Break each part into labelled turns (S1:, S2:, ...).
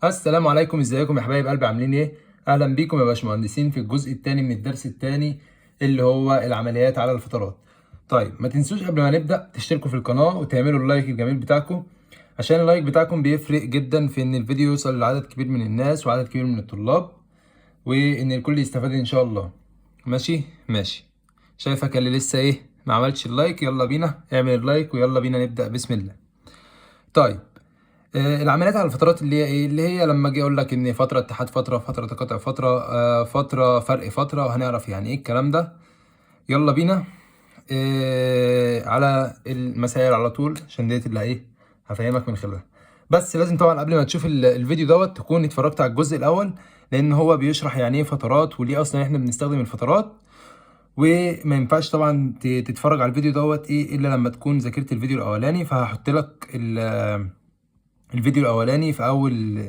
S1: السلام عليكم، ازيكم يا حبايب قلبي؟ عاملين ايه؟ اهلا بيكم يا باشمهندسين في الجزء الثاني من الدرس الثاني اللي هو العمليات على الفترات. طيب ما تنسوش قبل ما نبدا تشتركوا في القناه وتعملوا اللايك الجميل بتاعكم، عشان اللايك بتاعكم بيفرق جدا في ان الفيديو يوصل لعدد كبير من الناس وعدد كبير من الطلاب، وان الكل يستفاد ان شاء الله. ماشي ماشي. شايفك اللي لسه ايه ما عملتش اللايك، يلا بينا اعمل اللايك ويلا بينا نبدا بسم الله. طيب، العمليات على الفترات اللي هي ايه، اللي هي لما اجي اقول لك ان فتره اتحاد فتره، فتره تقاطع فتره، فتره فرق فتره، وهنعرف يعني ايه الكلام ده. يلا بينا على المسائل على طول، عشان ديت اللي ايه هفهمك من خلالها. بس لازم طبعا قبل ما تشوف الفيديو دوت تكون اتفرجت على الجزء الاول، لان هو بيشرح يعني ايه فترات وليه اصلا احنا بنستخدم الفترات. وما ينفعش طبعا تتفرج على الفيديو دوت ايه الا لما تكون ذاكرت الفيديو الاولاني. فهحط لك الفيديو الاولاني في اول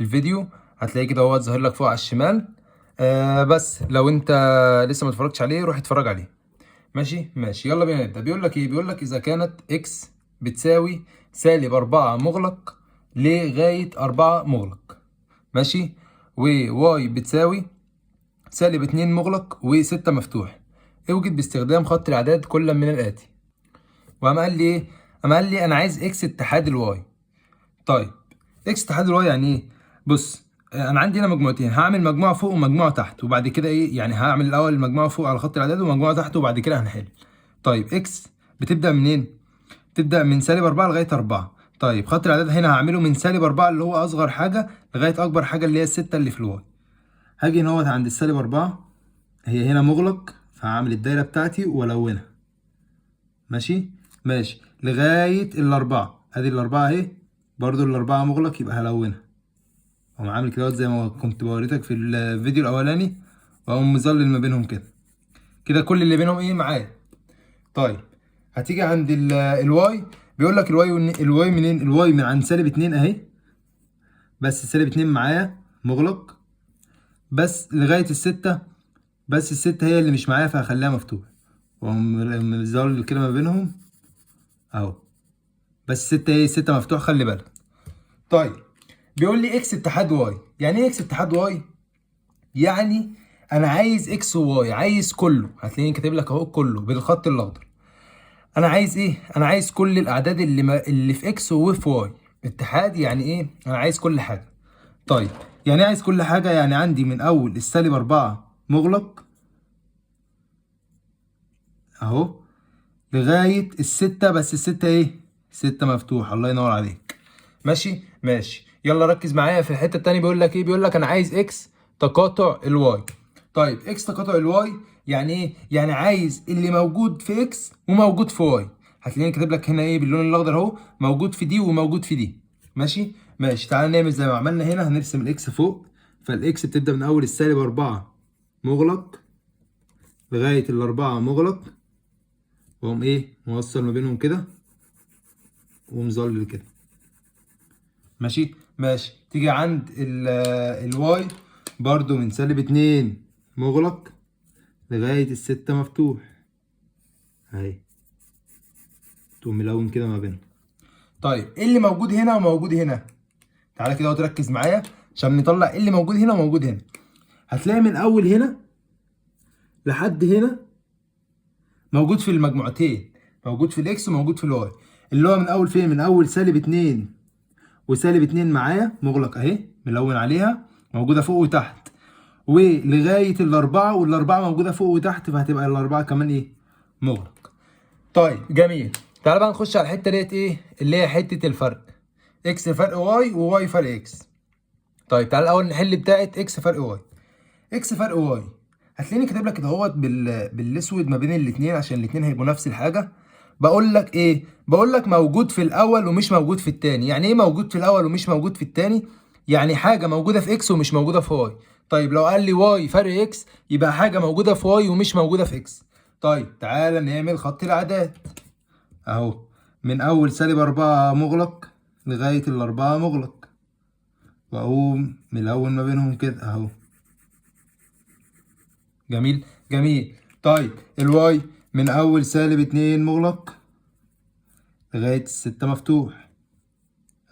S1: الفيديو، هتلاقيه كده هو ظاهر لك فوق على الشمال. بس لو انت لسه ما اتفرجتش عليه روح اتفرج عليه. ماشي ماشي، يلا بينا نبدا. بيقول لك ايه؟ بيقول لك اذا كانت اكس بتساوي سالب 4 مغلق لغايه 4 مغلق، ماشي، وواي بتساوي سالب 2 مغلق و6 مفتوح، اوجد باستخدام خط الاعداد كل من الاتي. وقام قال لي ايه؟ قام قال لي انا عايز اكس اتحاد الواي. طيب، اكس اتحاد الواي يعني ايه؟ بص، انا عندي هنا مجموعتين، هعمل مجموعه فوق ومجموعه تحت، وبعد كده ايه يعني هعمل الاول المجموعه فوق على خط الاعداد ومجموعه تحت، وبعد كده هنحل. طيب اكس بتبدا منين؟ تبدا من سالب 4 لغايه 4. طيب خط الاعداد هنا هعمله من سالب 4 اللي هو اصغر حاجه لغايه اكبر حاجه اللي هي الستة اللي في الواي. هاجي هنا عند السالب 4، هي هنا مغلق، فهعمل الدايره بتاعتي والونها. ماشي ماشي لغايه الاربعه، ادي الاربعه اهي، برضو الاربعه مغلق يبقى هلونها. اقوم عامل كده زي ما كنت بوريتك في الفيديو الاولاني، واقوم مظلل ما بينهم كده. كده كل اللي بينهم ايه معايا. طيب، هتيجي عند الواي. بيقول لك الواي منين؟ الواي من عند سالب 2 اهي، بس سالب 2 معايا مغلق، بس لغايه الستة، بس الستة هي اللي مش معايا فهخليها مفتوح، واقوم مظلل كده ما بينهم اهو. بس ستة ايه؟ ستة مفتوح، خلي بالك. طيب، بيقول لي اكس اتحاد واي. يعني ايه اكس اتحاد واي؟ يعني انا عايز اكس وواي، عايز كله. هتلاقيني كاتب لك اهو كله بالخط الاخضر. انا عايز ايه؟ انا عايز كل الاعداد اللي في اكس وفي واي. اتحاد يعني ايه؟ انا عايز كل حاجه. طيب، يعني ايه عايز كل حاجه؟ يعني عندي من اول السالب 4 مغلق اهو لغايه الستة، بس الستة ايه؟ ستة مفتوح، الله ينور عليك. ماشي ماشي، يلا ركز معايا في الحته التانيه. بيقول لك ايه؟ بيقول لك انا عايز اكس تقاطع الواي. طيب اكس تقاطع الواي يعني ايه؟ يعني عايز اللي موجود في اكس وموجود في واي. هتلاقيني كاتب لك هنا ايه باللون الاخضر اهو، موجود في دي وموجود في دي. ماشي ماشي، تعالى نعمل زي ما عملنا هنا، هنرسم الاكس فوق. فالاكس بتبدا من اول السالب 4 مغلق لغايه الاربعه مغلق، واقوم ايه موصل ما بينهم كده ومظلل كده. ماشي ماشي، تيجي عند الواي برضو من سالب 2 مغلق لغاية الستة مفتوح اهي، تقوم ملون كده ما بينهم. طيب ايه اللي موجود هنا وموجود هنا؟ تعالى كده وتركز معايا عشان نطلع ايه اللي موجود هنا وموجود هنا. هتلاقي من اول هنا لحد هنا موجود في المجموعتين، موجود في الاكس وموجود في الواي. اللي هو من اول فين؟ من اول سالب 2 وسالب 2 معايا مغلق اهي، ملون عليها، موجودة فوق وتحت، ولغايه الاربعه، والاربعه موجوده فوق وتحت، فهتبقى الاربعه كمان ايه؟ مغلق. طيب جميل، تعال بقى نخش على الحته ديت ايه اللي هي حته الفرق. اكس فرق واي وواي فرق اكس. طيب تعال الاول نحل بتاعه اكس فرق واي. اكس فرق واي، هتلاقيني كاتب لك كده اهوت بالاسود ما بين الاثنين عشان الاثنين هيبقوا نفس الحاجه. بقول لك ايه؟ بقول لك موجود في الاول ومش موجود في الثاني. يعني ايه موجود في الاول ومش موجود في الثاني؟ يعني حاجه موجوده في اكس ومش موجوده في واي. طيب لو قال لي واي فرق اكس يبقى حاجه موجوده في واي ومش موجوده في اكس. طيب تعالى نعمل خط الاعداد اهو، من اول سالب 4 مغلق لغايه الاربعه مغلق، واقوم ملون ما بينهم كده اهو. جميل جميل. طيب الواي من اول سالب 2 مغلق لغايه الستة مفتوح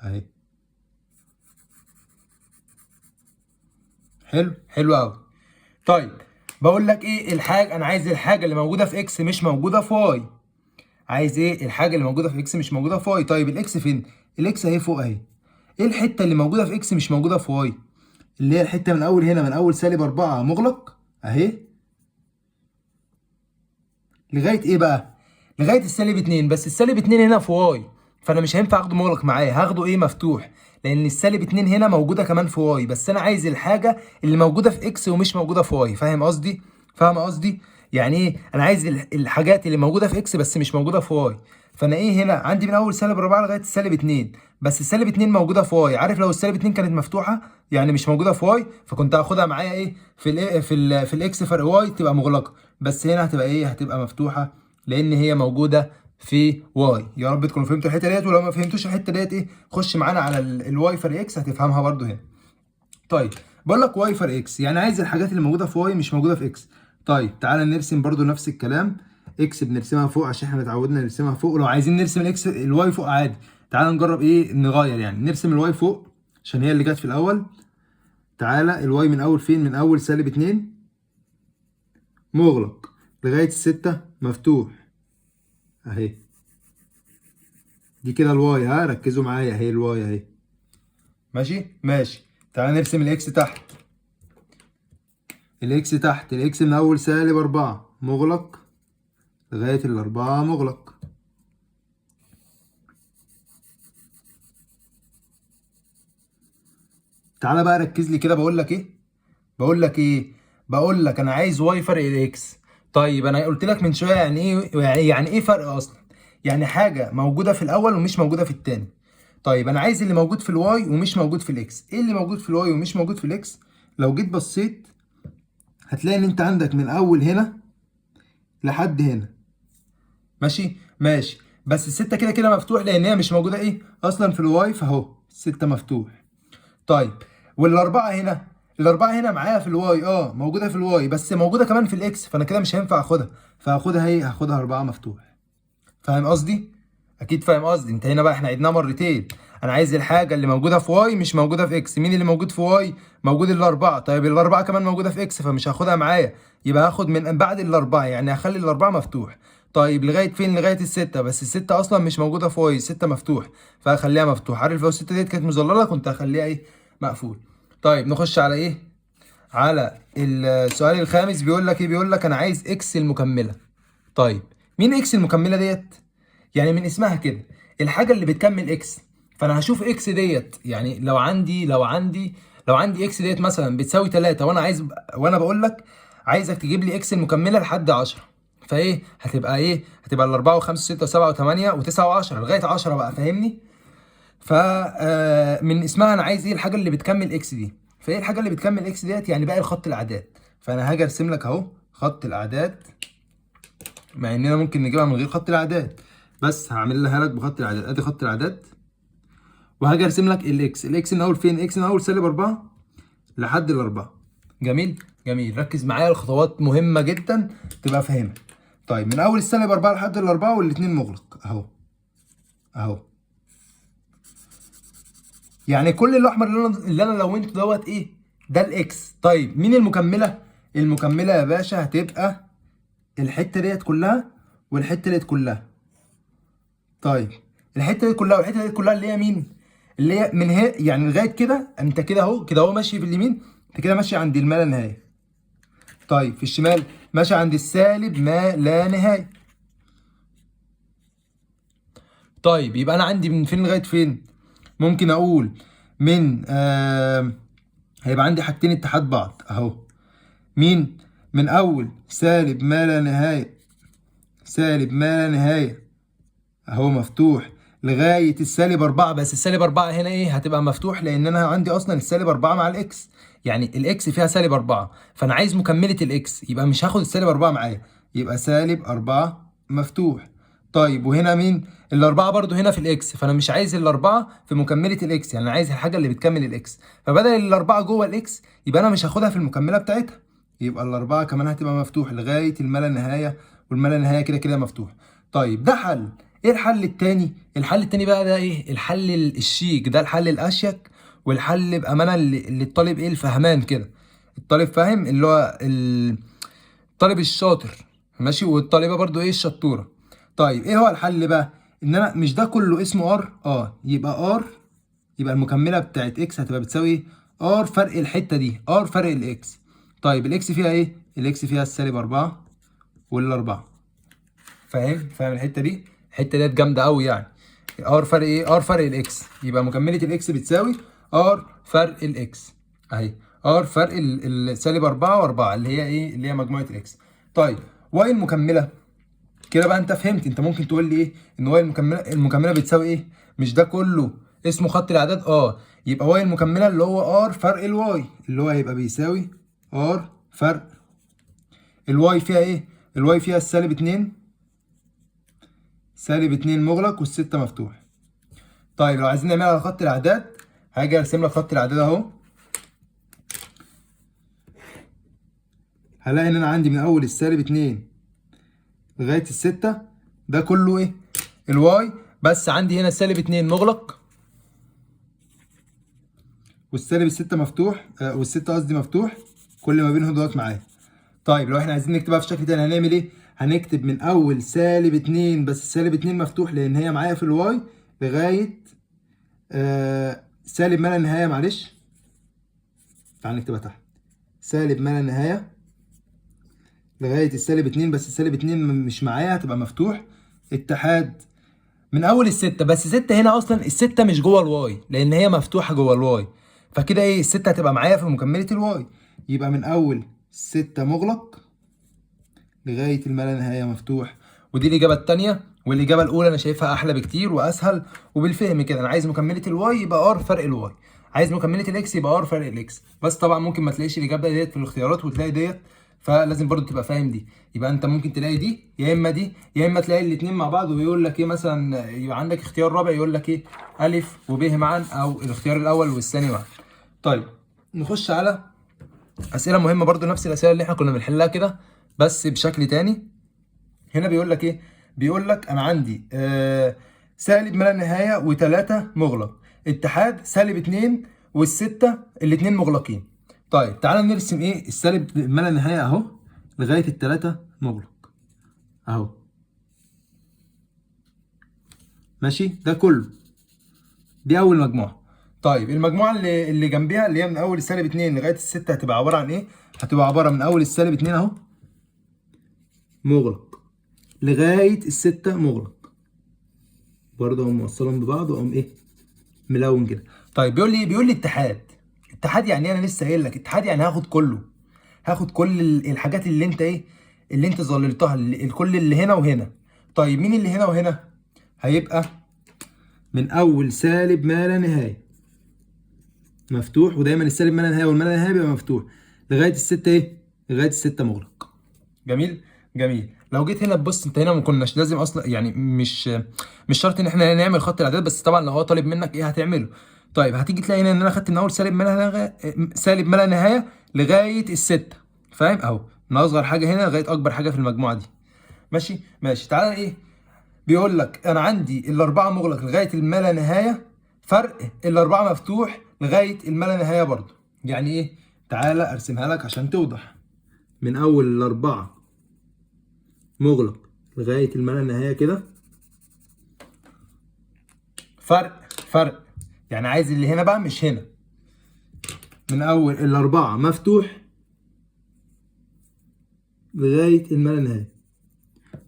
S1: اهي. حلو، حلو قوي. طيب بقول لك ايه الحاجه، انا عايز الحاجه اللي موجوده في اكس مش موجوده في واي. عايز ايه الحاجه اللي موجوده في اكس مش موجوده في واي. طيب الاكس فين؟ الاكس اهي فوق اهي. ايه الحته اللي موجوده في اكس مش موجوده في واي؟ اللي هي الحته من اول هنا، من اول -4 مغلق اهي لغايه ايه بقى؟ لغايه -2. بس -2 هنا في واي، فانا مش هينفع اخده مغلق معايا، هاخده ايه مفتوح، لان -2 هنا موجوده كمان في واي. بس انا عايز الحاجه اللي موجوده في اكس ومش موجوده في واي. فاهم قصدي؟ فاهم قصدي؟ يعني ايه؟ انا عايز الحاجات اللي موجوده في اكس بس مش موجوده في واي. فانا ايه هنا عندي من اول -4 لغايه -2. بس -2 موجوده في واي. عارف لو -2 كانت مفتوحه يعني مش موجوده في واي، فكنت هاخدها معايا ايه في ال في الاكس فرق واي تبقى مغلقه. بس هنا هتبقى ايه؟ هتبقى مفتوحه، لان هي موجوده في واي. يا رب تكونوا فهمتوا الحته ديت، ولو ما فهمتوش الحته ديت ايه، خش معانا على الواي فرق اكس هتفهمها برده هنا. طيب بقول لك واي فرق اكس، يعني عايز الحاجات اللي موجوده في واي مش موجوده في اكس. طيب تعالى نرسم برده نفس الكلام. اكس بنرسمها فوق عشان احنا اتعودنا نرسمها فوق، ولو عايزين نرسم الاكس الواي فوق عادي. تعالى نجرب ايه، نغير يعني نرسم الواي فوق عشان هي اللي جت في الاول. تعالى الواي من اول فين؟ من اول -2 مغلق لغايه الستة مفتوح اهي. دي كده الواي، ها ركزوا معايا اهي الواي اهي. ماشي ماشي. تعالى نرسم الاكس تحت. الاكس تحت، الاكس من اول -4 مغلق لغايه ال4 مغلق. تعالى بقى ركز لي كده، بقول لك ايه، بقول لك ايه، بقول لك انا عايز واي فرق الاكس. طيب انا قلت لك من شويه يعني ايه، يعني ايه فرق اصلا؟ يعني حاجه موجوده في الاول ومش موجوده في التاني. طيب انا عايز اللي موجود في الواي ومش موجود في الاكس. ايه اللي موجود في الواي ومش موجود في الاكس؟ لو جيت بصيت هتلاقي ان انت عندك من اول هنا لحد هنا. ماشي ماشي. بس الستة كده كده مفتوح لان هي مش موجوده ايه اصلا في الواي، فاهو الستة مفتوح. طيب والاربعه هنا، الاربعه هنا معايا في الواي، موجوده في الواي بس موجوده كمان في الاكس، فانا كده مش هينفع اخدها، فهاخدها ايه، هاخدها 4 مفتوح. فاهم قصدي؟ اكيد فاهم قصدي. انت هنا بقى احنا عدناها مرتين. انا عايز الحاجه اللي موجوده في واي مش موجوده في اكس. مين اللي موجود في واي؟ موجود الاربعه. طيب الاربعه كمان موجوده في اكس، فمش هاخدها معايا، يبقى هاخد من بعد الاربعه، يعني هخلي الاربعه مفتوح. طيب لغايه فين؟ لغايه السته. بس السته اصلا مش موجوده في واي، السته مفتوح، فهخليها مفتوح. عارف لو السته ديت كانت مظلله كنت هخليها ايه، مقفول. طيب نخش على ايه، على السؤال الخامس. بيقول لك ايه؟ بيقول لك انا عايز اكس المكمله. طيب مين اكس المكمله ديت؟ يعني من اسمها كده الحاجه اللي بتكمل اكس. فانا هشوف اكس ديت، يعني لو عندي اكس ديت مثلا بتساوي 3، وانا بقول لك عايزك تجيب لي اكس المكمله لحد 10. فايه هتبقى ايه؟ هتبقى ال4 و5 و6 و7 و8 و9 و10 لغايه 10 بقى، فاهمني؟ ف من اسمها انا عايز ايه الحاجه اللي بتكمل اكس دي. فايه الحاجه اللي بتكمل اكس ديت؟ يعني باقي الخط الاعداد. فانا هاجي ارسم لك اهو خط الاعداد، مع اننا ممكن نجيبها من غير خط الاعداد، بس هعمل لها لك بخط الاعداد. ادي خط الاعداد، وهاجي ارسم لك الاكس من اول فين؟ الاكس من اول -4 لحد ال4. جميل جميل. ركز معايا، الخطوات مهمه جدا تبقى فاهمها. طيب من اول -4 لحد ال4 والاثنين مغلق اهو اهو. يعني كل الاحمر اللي انا لونته دوت ايه؟ ده الاكس. طيب مين المكمله؟ المكمله يا باشا هتبقى الحته ديت كلها والحته ديت كلها. طيب الحته دي كلها والحته دي كلها اللي هي مين؟ اللي هي من هنا يعني لغايه كده. انت كده اهو، كده اهو ماشي في اليمين، انت كده ماشي عند الما لا نهايه. طيب في الشمال ماشي عند السالب ما لا نهايه. طيب يبقى انا عندي من فين لغايه فين؟ ممكن اقول من هيبقى عندي حاجتين اتحاد بعض اهو. مين؟ من اول سالب ما لا نهايه، سالب ما لا نهايه اهو مفتوح لغايه -4. بس -4 هنا ايه؟ هتبقى مفتوح لان انا عندي اصلا -4 مع الاكس، يعني الاكس فيها -4، فانا عايز مكمله الاكس، يبقى مش هاخد -4 معايا، يبقى -4 مفتوح. طيب وهنا مين؟ الاربعه برضو هنا في الاكس، فانا مش عايز الاربعه في مكمله الاكس، يعني انا عايز الحاجه اللي بتكمل الاكس. فبدل الاربعه جوه الاكس يبقى انا مش هاخدها في المكمله بتاعتها، يبقى الاربعه كمان هتبقى مفتوح لغايه الما لا نهايه، والما لا نهايه كده كده مفتوح. طيب ده حل. ايه الحل التاني؟ الحل التاني بقى ده ايه؟ الحل الشيك ده، الحل الاشيك، والحل بامانه اللي الطالب ايه الفهمان كده. الطالب فاهم اللي هو الطالب الشاطر، ماشي، والطالبه برضو ايه الشطوره. طيب ايه هو الحل بقى؟ ان انا مش ده كله اسمه ار، يبقى ار، يبقى المكمله بتاعت اكس هتبقى بتساوي ايه؟ ار فرق الحته دي، ار فرق الاكس. طيب الاكس فيها ايه؟ الاكس فيها السالب 4 والاربعه. فاهم الحته دي؟ الحته ديت جامده قوي يعني. ار فرق ايه؟ ار فرق الاكس، يبقى مكمله الاكس بتساوي ار فرق الاكس اهي. ار فرق السالب 4 و4 اللي هي ايه؟ اللي هي مجموعه الاكس. طيب واي المكمله كده بقى انت فهمت. انت ممكن تقول لي ايه؟ ان واي المكمله بتساوي ايه؟ مش ده كله اسمه خط الاعداد؟ يبقى واي المكمله اللي هو ار فرق الواي، اللي هو هيبقى بيساوي ار فرق الواي. فيها ايه؟ الواي فيها السالب 2، سالب 2 مغلق والستة مفتوح. طيب لو عايزين نعملها على خط الاعداد، هاجي ارسم لك خط الاعداد اهو. هلاقي ان انا عندي من اول السالب 2 لغايه الستة ده كله ايه؟ الواي. بس عندي هنا السالب 2 مغلق والسالب الستة مفتوح، والستة قصدي مفتوح، كل ما بينهم دوت معايا. طيب لو احنا عايزين نكتبها في شكل تاني هنعمل ايه؟ هنكتب من اول سالب 2 بس السالب 2 مفتوح لان هي معايا في الواي لغايه سالب ما لا نهايه. معلش تعال نكتبها تحت، سالب ما لا نهايه لغايه السالب 2 بس السالب 2 مش معايا هتبقى مفتوح. اتحاد من اول الستة، بس ستة هنا اصلا الستة مش جوه الواي لان هي مفتوحة جوه الواي، فكده ايه؟ الستة هتبقى معايا في مكملة الواي. يبقى من اول ستة مغلق لغاية الما لا نهاية مفتوح. ودي الاجابة التانية، والاجابة الاولى انا شايفها احلى بكتير واسهل وبالفهم كده. انا عايز مكملة الواي يبقى ار فرق الواي، عايز مكملة الاكس يبقى ار فرق الاكس. بس طبعا ممكن ما تلاقيش الاجابة ديت في الاختيارات وتلاقي ديت، فلازم برضو تبقى فاهم دي. يبقى انت ممكن تلاقي دي يا اما دي يا اما تلاقي الاثنين مع بعض ويقول لك ايه مثلا، يبقى عندك اختيار رابع يقول لك ايه؟ الف وب معا، او الاختيار الاول والثاني معا. طيب نخش على اسئله مهمه برضو، نفس الاسئله اللي احنا كنا بنحلها كده بس بشكل تاني. هنا بيقول لك ايه؟ بيقول لك انا عندي سالب ما لا نهايه و3 مغلق، اتحاد سالب 2 والستة الاثنين مغلقين. طيب تعالى نرسم ايه السالب ما لا نهايه اهو لغايه الثلاثه مغلق اهو، ماشي، ده كله دي اول مجموعه. طيب المجموعه اللي جنبيها اللي هي من اول السالب 2 لغايه الستة هتبقى عباره عن ايه؟ هتبقى عباره من اول السالب 2 اهو مغلق لغايه الستة مغلق، برضه هم موصلهم ببعض واقوم ايه؟ ملون كده. طيب بيقول لي اتحاد. اتحاد يعني انا لسه قايل لك اتحاد يعني هاخد كله، هاخد كل الحاجات اللي انت ايه؟ اللي انت ظللتها، الكل اللي هنا وهنا. طيب مين اللي هنا وهنا؟ هيبقى من اول سالب ما لا نهايه مفتوح، ودايما السالب ما لا نهايه والما لا نهايه بيبقى مفتوح لغايه الستة ايه؟ لغايه الستة مغلق. جميل جميل. لو جيت هنا تبص انت هنا ما كناش لازم اصلا يعني مش شرط ان احنا نعمل خط الاعداد، بس طبعا لو هو طالب منك ايه هتعمله. طيب هتيجي تلاقي هنا ان انا خدت من اول سالب ما لا نهايه لغايه الستة، فاهم؟ اهو من اصغر حاجه هنا لغايه اكبر حاجه في المجموعه دي. ماشي ماشي. تعالى ايه؟ بيقول لك انا عندي الاربعه مغلق لغايه الما لا نهايه، فرق الاربعه مفتوح لغايه الما لا نهايه برضو. يعني ايه؟ تعالى ارسمها لك عشان توضح. من اول الاربعه مغلق لغايه الما لا نهايه كده، فرق يعني عايز اللي هنا بقى مش هنا. من اول الاربعه مفتوح لغايه الما لا نهايه.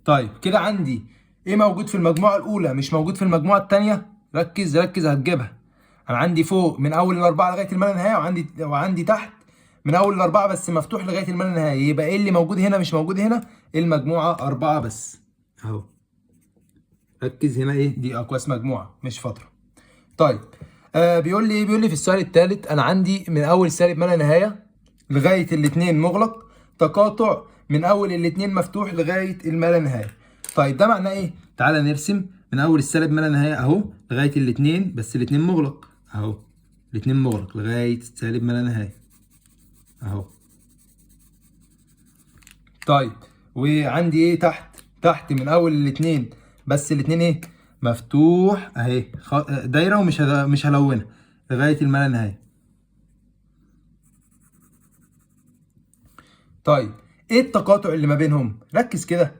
S1: طيب كده عندي ايه موجود في المجموعه الاولى مش موجود في المجموعه الثانيه؟ ركز ركز هتجيبها. انا عندي فوق من اول الاربعه لغايه الما لا نهايه، وعندي تحت من اول الاربعه بس مفتوح لغايه الما لا نهايه. يبقى ايه اللي موجود هنا مش موجود هنا؟ المجموعه اربعه بس اهو. ركز هنا ايه؟ دي اقواس مجموعه مش فتره. طيب بيقول لي في السؤال الثالث انا عندي من اول سالب ما لا نهايه لغايه الاثنين مغلق، تقاطع من اول الاثنين مفتوح لغايه الما لا نهايه. طيب ده معناه ايه؟ تعالى نرسم من اول السالب ما لا نهايه اهو لغايه الاثنين، بس الاثنين مغلق اهو، الاثنين مغلق لغايه سالب ما لا نهايه اهو. طيب وعندي ايه تحت من اول الاثنين بس الاثنين ايه؟ مفتوح اهي، دايره مش هلونها لغايه الما لا نهايه. طيب ايه التقاطع اللي ما بينهم؟ ركز كده.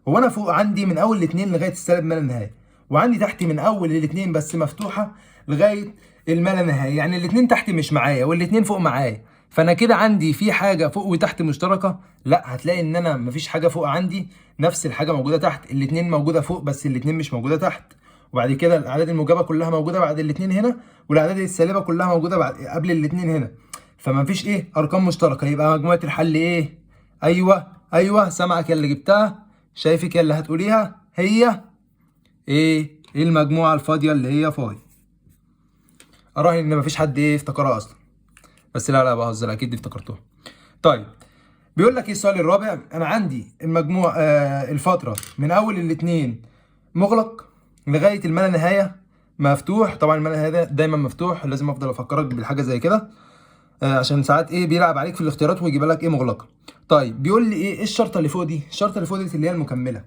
S1: هو انا فوق عندي من اول الاتنين لغايه السالب ما لا نهايه، وعندي تحت من اول الاتنين بس مفتوحه لغايه الما لا نهايه، يعني الاتنين تحت مش معايا والاتنين فوق معايا. فانا كده عندي في حاجه فوق وتحت مشتركه؟ لا، هتلاقي ان انا مفيش حاجه فوق عندي، نفس الحاجه موجوده تحت، الاتنين موجوده فوق بس الاتنين مش موجوده تحت. وبعد كده الاعداد الموجبه كلها موجوده بعد الاتنين هنا، والاعداد السالبه كلها موجوده بعد قبل الاتنين هنا. فمفيش ايه ارقام مشتركه، يبقى مجموعه الحل ايه؟ ايوه سامعك يا اللي جبتها، شايفك يا اللي هتقوليها، هي ايه المجموعه الفاضيه اللي هي فاي. اراهن ان مفيش حد افتكرها اصلا، بس لا بهزر، اكيد دي افتكرتوها. طيب بيقول لك ايه السؤال الرابع؟ انا عندي المجموع الفتره من اول الاتنين مغلق لغايه الما لا نهايه مفتوح. طبعا الما لا نهايه ده دايما مفتوح، لازم افضل افكرك بالحاجه زي كده عشان ساعات بيلعب عليك في الاختيارات ويجيب لك مغلقه. طيب بيقول لي ايه الشرطه اللي فوق دي؟ الشرطه اللي فوق دي اللي هي المكمله.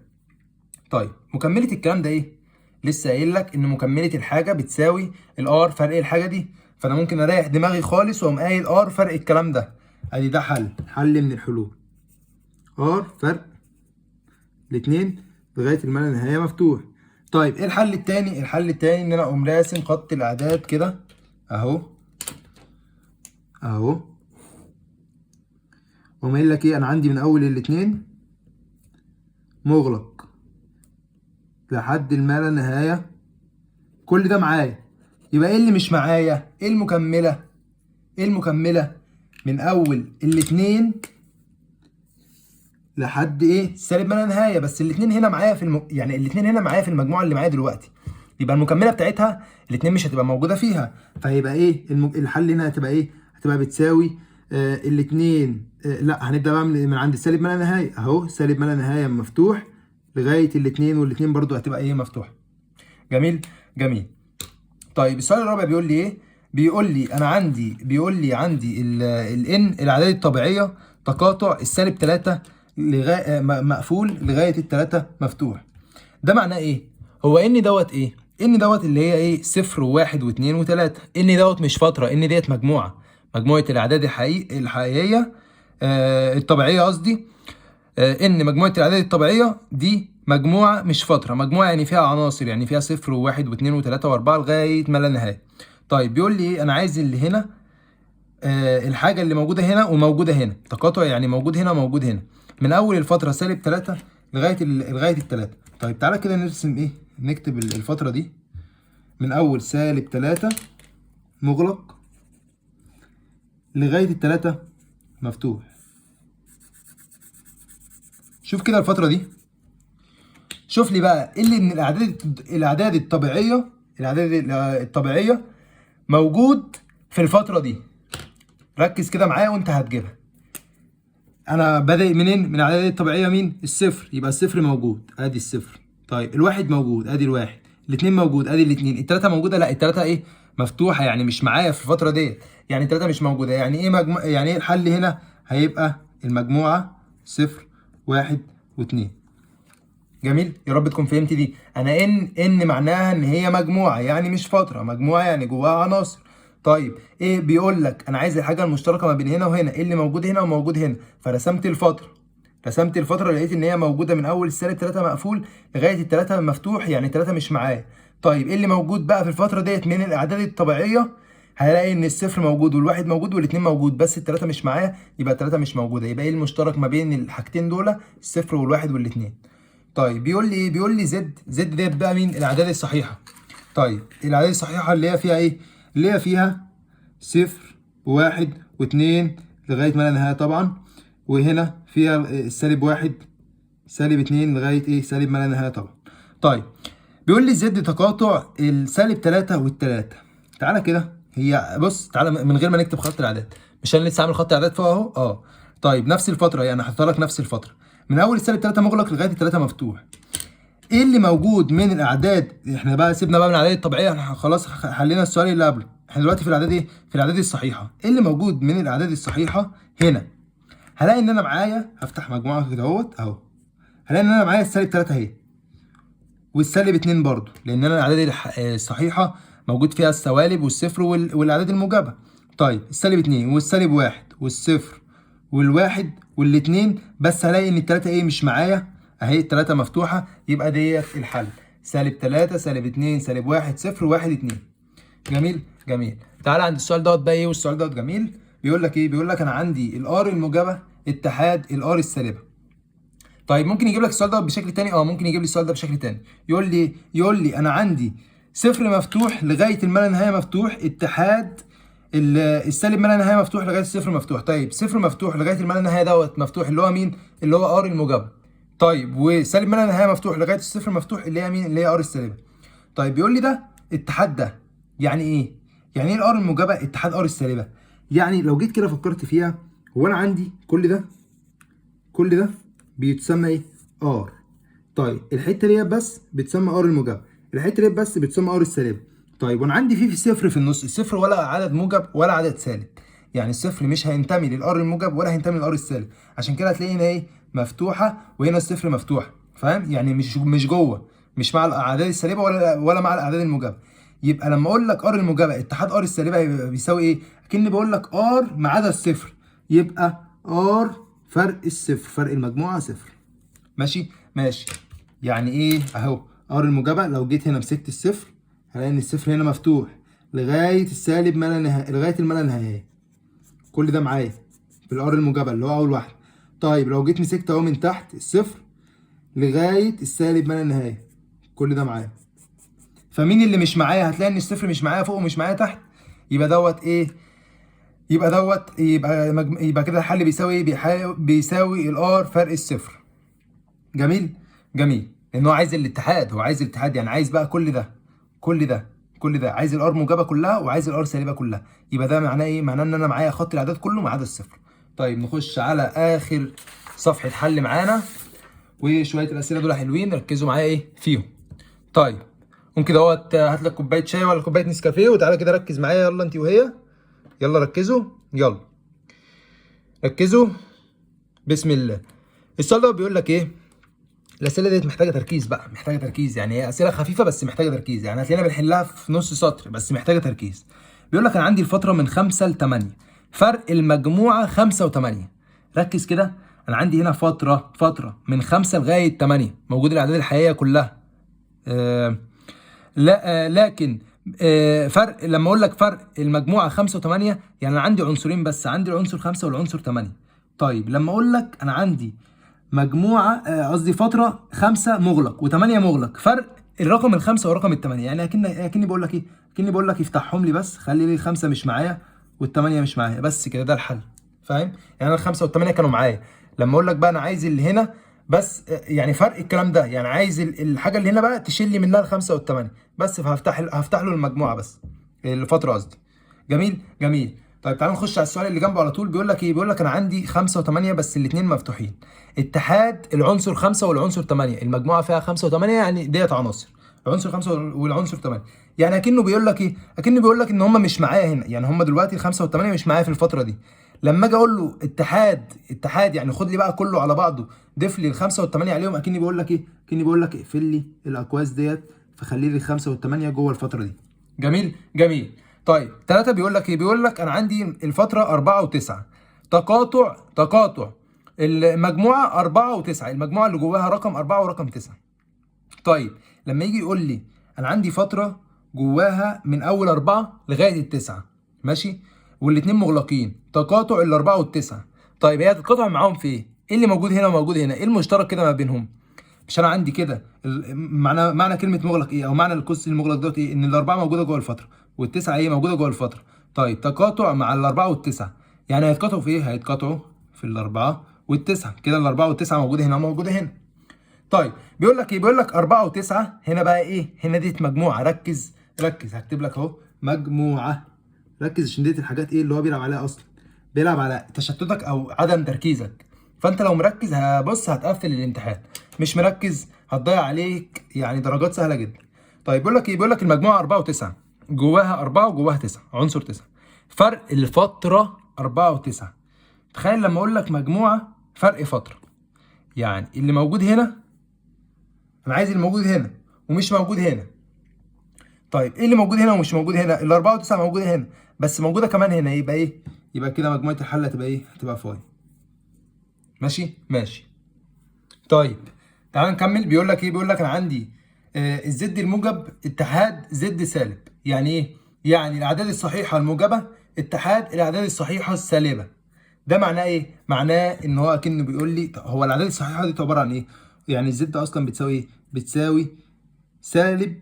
S1: طيب مكمله الكلام ده ايه؟ لسه قايل لك ان مكمله الحاجه بتساوي الار فرق الحاجه دي. فانا ممكن اريح دماغي خالص واقوم قايل ار فرق الكلام ده. ادي ده حل من الحلول. ار فرق الاتنين لغايه الما لا نهايه مفتوح. طيب ايه الحل التاني؟ الحل التاني ان انا اقوم راسم خط الاعداد كده اهو قوم قايل لك ايه؟ انا عندي من اول الاتنين مغلق لحد الما لا نهايه، كل ده معايا. يبقى ايه اللي مش معايا؟ ايه المكمله؟ من اول الاتنين لحد سالب ما لا نهايه، بس الاتنين هنا معايا يعني الاتنين هنا معايا في المجموعه اللي معايا دلوقتي. يبقى المكمله بتاعتها الاتنين مش هتبقى موجوده فيها، فهيبقى الحل هنا هتبقى هتبقى بتساوي الاتنين لا، هنبدا بقى من عند السالب ما لا نهايه اهو، سالب ما لا نهايه مفتوح لغايه الاتنين، والاتنين برضو هتبقى مفتوحه. جميل. طيب السؤال الرابع بيقول لي ايه؟ بيقول لي عندي الان الاعداد الطبيعيه تقاطع السالب 3 لغايه مقفول لغايه الثلاثه مفتوح. ده معناه ايه؟ هو ان دوت ان دوت اللي هي 0 و1 و2 و3. ان دوت مش فتره، ان ديت مجموعه الاعداد الحقيقيه الطبيعيه قصدي. ان مجموعه الاعداد الطبيعيه دي مجموعه مش فتره، مجموعه يعني فيها عناصر، يعني فيها 0 و1 و2 و3 و4 لغايه ما لا نهايه. طيب بيقول لي انا عايز اللي هنا الحاجه اللي موجوده هنا وموجوده هنا، تقاطع يعني موجود هنا وموجود هنا، من اول الفتره سالب 3 لغايه الثلاثه. طيب تعالى كده نرسم نكتب الفتره دي من اول سالب 3 مغلق لغايه الثلاثه مفتوح. شوف كده الفتره دي، شوف لي بقى ايه اللي من الاعداد الطبيعيه موجود في الفتره دي. ركز كده معايا وانت هتجيبها. انا بادئ منين؟ من الاعداد الطبيعيه مين؟ الصفر، يبقى الصفر موجود ادي الصفر. طيب الواحد موجود ادي الواحد، الاثنين موجود ادي الاثنين، الثلاثه موجوده لا الثلاثه مفتوحه، يعني مش معايا في الفتره ديت، يعني الثلاثه مش موجوده. يعني يعني ايه الحل هنا؟ هيبقى المجموعه 0 1 و2. جميل، يا رب تكون فهمت دي. انا ان معناها ان هي مجموعه، يعني مش فتره، مجموعه يعني جواها عناصر. طيب بيقول لك انا عايز الحاجه المشتركه ما بين هنا وهنا، ايه اللي موجود هنا وموجود هنا؟ فرسمت الفتره لقيت ان هي موجوده من اول السالب 3 مقفول لغايه الثلاثه مفتوح، يعني 3 مش معايا. طيب ايه اللي موجود بقى في الفتره ديت من الاعداد الطبيعيه؟ هلاقي ان الصفر موجود والواحد موجود والاثنين موجود، بس الثلاثه مش معايا، يبقى الثلاثه مش موجوده. يبقى ايه المشترك ما بين الحاجتين دول؟ الصفر والواحد والاثنين. طيب بيقول لي زد ديت بقى مين؟ الاعداد الصحيحه. طيب الاعداد الصحيحه اللي هي فيها اللي هي فيها 0 و1 و2 لغايه ما لا نهايه طبعا، وهنا فيها السالب 1 سالب 2 لغايه سالب ما لا نهايه طبعا. طيب بيقول لي زد تقاطع السالب 3 والثلاثه. تعالى كده، هي بص تعالى من غير ما نكتب خط الاعداد، مش انا لسه عامل خط اعداد فوق اهو. طيب نفس الفتره، يعني هحطها لك نفس الفتره من اول السالب 3 مغلق لغايه الثلاثه مفتوح. ايه اللي موجود من الاعداد؟ احنا بقى سيبنا بقى من الاعداد الطبيعيه، احنا خلاص حلينا السؤال اللي قبله، احنا دلوقتي في الاعداد في الاعداد الصحيحه. ايه اللي موجود من الاعداد الصحيحه هنا؟ هلاقي ان انا معايا، هفتح مجموعه كده اهو، هلاقي ان انا معايا السالب 3 اهي والسالب 2 برضو، لان انا الاعداد الصحيحه موجود فيها السوالب والصفر والاعداد الموجبه. طيب السالب 2 والسالب 1 والصفر والواحد والاتنين، بس هلاقي ان التلاته ايه مش معايا اهي، التلاته مفتوحه، يبقى ديت الحل. -3 -2 -1 0 1 2. جميل جميل. تعالى عند السؤال دوت بقى ايه، والسؤال دوت جميل. بيقول لك ايه؟ بيقول لك انا عندي الار الموجبه اتحاد الار السالبه. طيب ممكن يجيب لك السؤال دوت بشكل تاني، ممكن يجيب لي السؤال ده بشكل تاني. يقول لي انا عندي صفر مفتوح لغايه الما لا نهايه مفتوح اتحاد السالب ما لا نهايه مفتوح لغايه الصفر مفتوح. طيب صفر مفتوح لغايه الما لا نهايه دوت مفتوح، اللي هو مين؟ اللي هو ار الموجبه. طيب وسالب ما لا نهايه مفتوح لغايه الصفر مفتوح، اللي هي مين؟ اللي هي ار السالبه. طيب بيقول لي ده اتحاد ده يعني ايه؟ يعني ايه الار الموجبه اتحاد ار السالبه؟ يعني لو جيت كده فكرت فيها، هو انا عندي كل ده بيتسمى ايه؟ ار. طيب الحته ديت بس بتسمى ار الموجبه، الحته ديت بس بتسمى ار السالبه. طيب وانا عندي في صفر في النص، الصفر ولا عدد موجب ولا عدد سالب، يعني الصفر مش هينتمي للار الموجب ولا هينتمي للار السالب، عشان كده هتلاقي هنا ايه؟ مفتوحه، وهنا الصفر مفتوحه. فاهم؟ يعني مش جوه، مش مع الاعداد السالبه ولا مع الاعداد الموجبه. يبقى لما اقول لك ار الموجبه اتحاد ار السالبه هيبقى بيساوي ايه؟ اكني بقول لك ار ما عدا الصفر، يبقى ار فرق الصفر، فرق المجموعه صفر. ماشي ماشي. يعني ايه؟ اهو ار الموجبه لو جيت هنا مسكت الصفر، هلاقي ان الصفر هنا مفتوح لغايه السالب ما لا نهايه، لغايه الما لا نهايه، كل ده معايا في الار الموجبه اللي هو اول واحده. طيب لو جيت مسكت اهو من تحت الصفر لغايه السالب ما لا نهايه، كل ده معايا. فمين اللي مش معايا؟ هتلاقي ان الصفر مش معايا فوق ومش معايا تحت، يبقى دوت ايه؟ يبقى كده الحل بيساوي ايه؟ بيساوي الار فرق الصفر. جميل جميل. لان هو عايز الاتحاد، هو عايز الاتحاد، يعني عايز بقى كل ده عايز الار موجبه كلها وعايز الار سالبه كلها. يبقى ده معناه ايه؟ معناه ان انا معايا خط الاعداد كله ما عدا الصفر. طيب نخش على اخر صفحه حل معانا، وشويه الاسئله دول حلوين، ركزوا معايا ايه فيهم. طيب ممكن دوت هات لك كوبايه شاي ولا كوبايه نسكافيه، وتعالى كده ركز معايا، يلا انت وهي، يلا ركزوا، يلا ركزوا، بسم الله. السؤال ده بيقول لك ايه؟ الاسئله ديت محتاجه تركيز بقى، محتاجه تركيز، يعني هي اسئله خفيفه بس محتاجه تركيز، يعني هتلاقينا بنحلها في نص سطر بس محتاجه تركيز. بيقول لك انا عندي الفتره من 5 ل 8، فرق المجموعه 5 و8. ركز كده، انا عندي هنا فتره من 5 لغايه 8، موجود الاعداد الحقيقيه كلها. لا لكن فرق، لما اقول لك فرق المجموعه 5 و8، يعني انا عندي عنصرين بس، عندي العنصر 5 والعنصر 8. طيب لما اقول لك انا عندي مجموعه قصدي فتره 5 مغلق و8 مغلق، فرق الرقم الخمسه والرقم الثمانيه، يعني اكني بقول لك ايه؟ اكني بقول لك افتحهم لي بس، خلي لي الخمسه مش معايا والثمانيه مش معايا، بس كده ده الحل. فاهم؟ يعني انا الخمسه والثمانيه كانوا معايا، لما اقول لك بقى انا عايز اللي هنا بس، يعني فرق الكلام ده، يعني عايز الحاجه اللي هنا بقى تشيل لي منها الخمسه والثمانيه بس، هفتح له المجموعه بس، الفتره قصدي. جميل جميل. طيب تعالوا نخش على السؤال اللي جنبه على طول. بيقول لك ايه؟ بيقول لك انا عندي 5 و8 بس الاثنين مفتوحين، اتحاد العنصر 5 والعنصر 8، المجموعه فيها 5 و8، يعني ديت عناصر العنصر 5 والعنصر 8. يعني اكنه بيقول لك ايه؟ اكنه بيقول لك ان هم مش معايا هنا، يعني هم دلوقتي ال5 وال8 مش معايا في الفتره دي. لما اجي اقول له اتحاد يعني خد لي بقى كله على بعضه، ضيف لي ال5 وال8 عليهم، اكني بقول لك ايه؟ اكني بقول لك اقفل لي الاكواس ديت، فخلي لي ال5 وال8 جوه الفتره دي. جميل جميل. طيب 3 بيقول لك ايه؟ بيقول لك انا عندي الفتره 4 و9، تقاطع المجموعه 4 و9، المجموعه اللي جواها رقم 4 ورقم 9. طيب لما يجي يقول لي انا عندي فتره جواها من اول 4 لغايه ال9، ماشي، والاثنين مغلقين، تقاطع ال4 وال9. طيب هي هتتقاطع معاهم في ايه؟ ايه اللي موجود هنا وموجود هنا؟ ايه المشترك كده ما بينهم؟ مش انا عندي كده معنى كلمه مغلق ايه، او معنى القوس المغلق دوت ايه؟ ان الاربعه موجوده جوه الفتره والتسعه ايه؟ موجوده جوه الفتره. طيب تقاطع مع الاربعه والتسعه، يعني هيتقاطعوا في ايه؟ هيتقاطعوا في الاربعه والتسعه، كده الاربعه والتسعه موجوده هنا وموجوده هنا. طيب بيقول لك ايه؟ بيقول لك 4 و9 هنا بقى ايه؟ هنا ديت مجموعه، ركز هكتب لك اهو مجموعه، ركز عشان ديت الحاجات ايه اللي هو بيلعب عليها اصلا، بيلعب على تشتتك او عدم تركيزك. فانت لو مركز هبص هتقفل الامتحان، مش مركز هتضيع عليك يعني درجات سهله جدا. طيب بيقول لك ايه؟ بيقول لك المجموعه 4 و9، جواها 4 وجواها 9، عنصر 9، فرق الفتره 4 و9. تخيل لما اقول لك مجموعه فرق فتره، يعني اللي موجود هنا انا عايز اللي موجود هنا ومش موجود هنا. طيب ايه اللي موجود هنا ومش موجود هنا؟ ال4 و9 موجوده هنا بس موجوده كمان هنا، يبقى ايه؟ يبقى كده مجموعه الحل هتبقى ايه؟ هتبقى فاي. ماشي ماشي. طيب تعال نكمل. بيقول لك ايه؟ بيقول لك انا عندي الزد الموجب اتحاد زد سالب. يعني ايه؟ يعني الاعداد الصحيحه الموجبه اتحاد الاعداد الصحيحه السالبه. ده معناه ايه؟ معناه ان هو اكنه بيقول لي هو الاعداد الصحيحه دي عباره عن ايه؟ يعني الزد اصلا بتساوي ايه؟ بتساوي سالب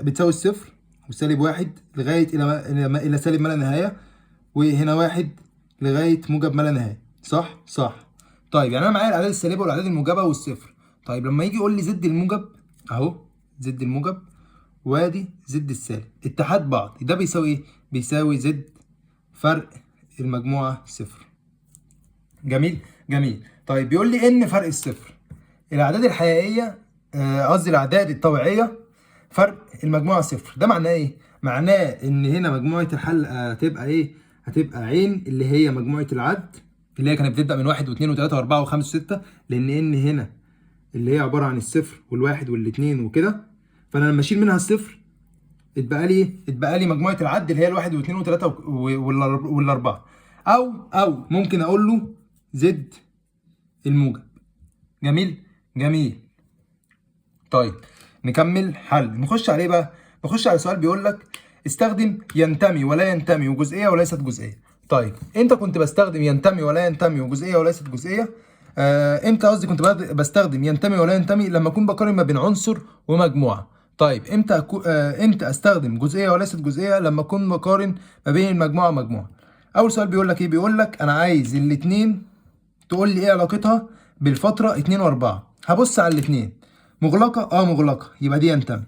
S1: بتساوي الصفر وسالب واحد لغايه الى سالب ما لا نهايه، وهنا واحد لغايه موجب ما لا نهايه. صح؟ صح. طيب يعني انا معايا الاعداد السالبه والاعداد الموجبه والصفر. طيب لما يجي يقول لي زد الموجب اهو، زد الموجب وادي زد السالب اتحاد بعض، ده بيساوي ايه؟ بيساوي زد فرق المجموعه صفر. جميل جميل. طيب بيقول لي ان فرق الصفر الاعداد الحقيقيه، قصدي الاعداد الطبيعيه فرق المجموعه صفر. ده معناه ايه؟ معناه ان هنا مجموعه الحل هتبقى ايه؟ هتبقى عين اللي هي مجموعه العد اللي هي كانت بتبدا من 1 و2 و3 و4 و5 و6، لان هنا اللي هي عباره عن الصفر والواحد والاثنين وكده. فانا لما اشيل منها الصفر اتبقى لي ايه؟ اتبقى لي مجموعه العد اللي هي الواحد واثنين وثلاثه والاربعه. او ممكن اقول له زد الموجب. جميل جميل. طيب نكمل حل، نخش عليه بقى. نخش على سؤال بيقول لك استخدم ينتمي ولا ينتمي وجزئيه وليست جزئيه. طيب امتى كنت بستخدم ينتمي ولا ينتمي وجزئيه وليست جزئيه؟ امتى قصدي كنت بستخدم ينتمي ولا ينتمي؟ لما اكون بقارن ما بين عنصر ومجموعه. طيب امتى استخدم جزئيه وليست جزئيه؟ لما اكون بقارن ما بين المجموعه ومجموعه. اول سؤال بيقول لك ايه؟ بيقول لك انا عايز الاثنين تقول لي ايه علاقتها بالفتره 2 و4. هبص على الاثنين مغلقه، مغلقه، يبقى دي ينتمي.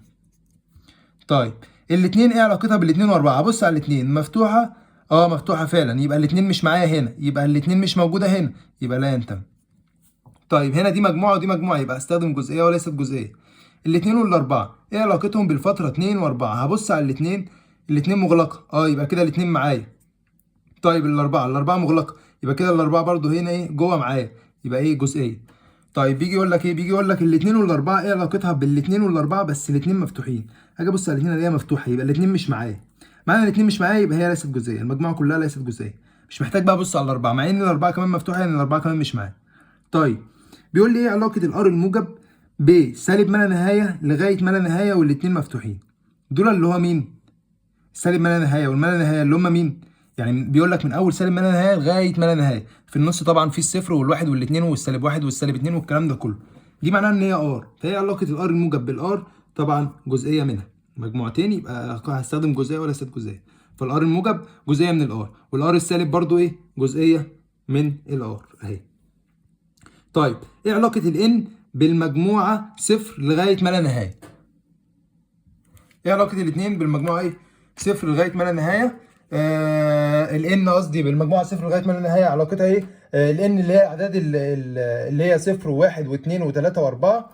S1: طيب الاثنين ايه علاقتها بالاثنين واربعه؟ هبص على الاثنين مفتوحه، مفتوحه فعلا، يبقى الاثنين مش معايا هنا، يبقى الاثنين مش موجوده هنا، يبقى لا ينتمي. طيب هنا دي مجموعه ودي مجموعه، يبقى استخدم جزئيه وليست جزئيه. الاثنين والاربعه ايه علاقتهم بالفتره 2 و4؟ هبص على الاثنين، الاثنين مغلقه، يبقى كده الاثنين معايا. طيب الاربعه مغلقه، يبقى كده الاربعه برضو هنا ايه؟ جوه معايا، يبقى ايه؟ جزئيه. طيب بيجي يقول لك ايه؟ بيجي يقول لك الاثنين والاربعه ايه علاقتها بالاثنين والاربعه؟ بس الاثنين مفتوحين. هاجي ابص على الاثنين الاقيها مفتوحه، يبقى الاثنين مش معايا. معنى الاثنين مش معايا يبقى هي ليست جزئيه، المجموعه كلها ليست جزئيه. مش محتاج بقى ابص على الاربعه، مع ان الاربعه كمان مفتوحه، يعني الاربعه كمان مش معايا. طيب بيقول لي ايه علاقه الار الموجب بسالب ما لا نهايه لغايه ما لا نهايه والاثنين مفتوحين؟ دول اللي هو مين؟ سالب ما لا نهايه والما لا نهايه اللي هم مين؟ يعني بيقول لك من اول سالب ما لا نهايه لغايه ما لا نهايه، في النص طبعا في الصفر والواحد والاثنين والسالب واحد والسالب اثنين والكلام ده كله. دي معناها ان هي ار، فهي علاقه الار الموجب بالار طبعا جزئيه منها. مجموعتين يبقى هستخدم جزئيه ولا ست جزئيه. فالار الموجب جزئيه من الار، والار السالب برضو ايه؟ جزئيه من الار اهي. طيب ايه علاقه الان بالمجموعه صفر لغايه ما لا نهايه؟ ايه علاقه الاثنين بالمجموعه ايه؟ صفر لغايه ما لا نهايه. الان قصدي بالمجموعه صفر لغايه ما لا نهايه علاقتها ايه؟ الان اللي هي اعداد اللي هي صفر وواحد واثنين وثلاثه واربعه،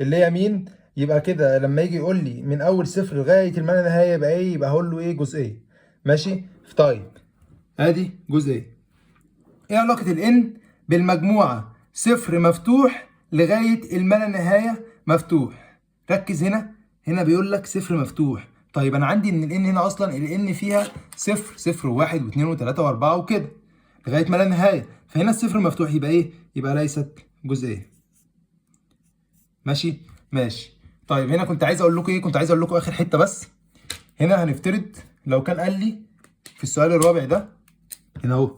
S1: اللي هي مين؟ يبقى كده لما يجي يقول لي من اول صفر لغايه ما لا نهايه يبقى ايه؟ يبقى هقول له ايه؟ جزئيه. ماشي؟ طيب ادي جزئيه. ايه علاقه الان بالمجموعه صفر مفتوح لغايه الما لا نهايه مفتوح؟ ركز هنا، هنا بيقول لك صفر مفتوح. طيب انا عندي ان الان هنا اصلا الان فيها صفر، صفر وواحد واثنين وثلاثه واربعه وكده لغايه ما لا نهايه، فهنا الصفر مفتوح يبقى ايه؟ يبقى ليست جزئيه. ماشي ماشي. طيب هنا كنت عايز اقول لكم ايه؟ كنت عايز اقول لكم اخر حته بس. هنا هنفترض لو كان قال لي في السؤال الرابع ده هنا اهو،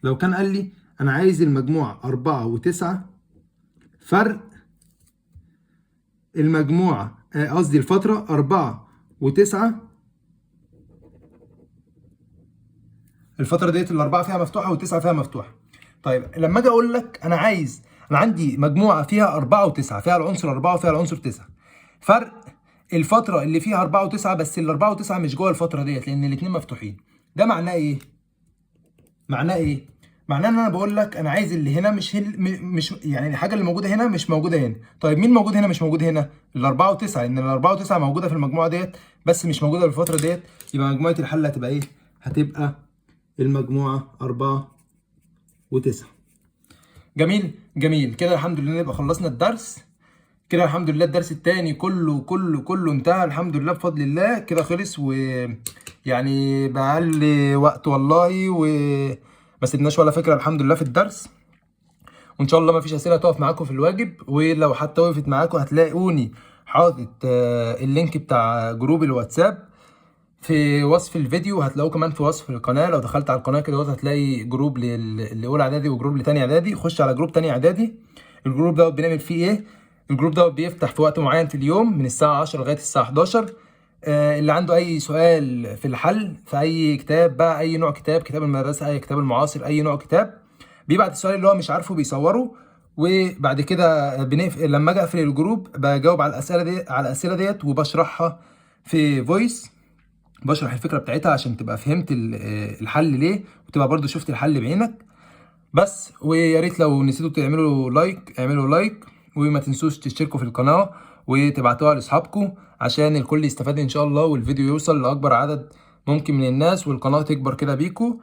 S1: لو كان قال لي انا عايز المجموعه 4 و9 فرق المجموعه، قصدي الفتره 4 و9، الفتره ديت الاربعه فيها مفتوحه والتسعه فيها مفتوحه. طيب لما اجي اقول لك انا عايز، انا عندي مجموعه فيها 4 و9، فيها العنصر 4 وفيها العنصر 9، فرق الفتره اللي فيها 4 و9، بس ال 4 و9 مش جوه الفتره ديت لان الاثنين مفتوحين. ده معناه ايه؟ معناه ايه؟ معناه ان انا بقول لك انا عايز اللي هنا مش يعني الحاجه اللي موجوده هنا مش موجوده هنا. طيب مين موجود هنا مش موجود هنا؟ الاربعه و9، لان الاربعه و9 موجوده في المجموعه ديت بس مش موجوده في الفتره ديت. يبقى مجموعه الحل هتبقى ايه؟ هتبقى المجموعه 4 و9. جميل جميل. كده الحمد لله نبقى خلصنا الدرس. كده الحمد لله الدرس التاني كله انتهى الحمد لله بفضل الله. كده خلص، و يعني بأقل وقت والله، و ما سيبناش ولا فكره الحمد لله في الدرس. وان شاء الله ما فيش اسئله تقف معاكم في الواجب، ولو حتى وقفت معاكم هتلاقوني حاطط اللينك بتاع جروب الواتساب في وصف الفيديو، هتلاقوه كمان في وصف القناه. لو دخلت على القناه كده هتلاقي جروب لاولى اعدادي وجروب لتاني اعدادي. خش على جروب تاني اعدادي. الجروب دوت بنعمل فيه ايه؟ الجروب دوت بيفتح في وقت معين في اليوم من الساعه 10 لغايه الساعه 11. اللي عنده اي سؤال في الحل في اي كتاب بقى، اي نوع كتاب، كتاب المدرسه، اي كتاب المعاصر، اي نوع كتاب، بيبعت السؤال اللي هو مش عارفه بيصوره. وبعد كده لما اجي اقفل الجروب بجاوب على الاسئله ديت وبشرحها في فويس. بشرح الفكره بتاعتها عشان تبقى فهمت الحل ليه، وتبقى برضو شفت الحل بعينك. بس ويا ريت لو نسيتوا تعملوا لايك اعملوا لايك، وما تنسوش تشتركوا في القناه وتبعتوها لاصحابكم عشان الكل يستفاد ان شاء الله، والفيديو يوصل لاكبر عدد ممكن من الناس، والقناه تكبر كده بيكو،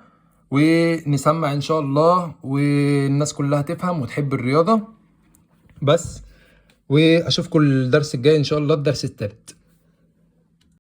S1: ونسمع ان شاء الله، والناس كلها تفهم وتحب الرياضه. بس واشوفكم الدرس الجاي ان شاء الله، الدرس الثالث.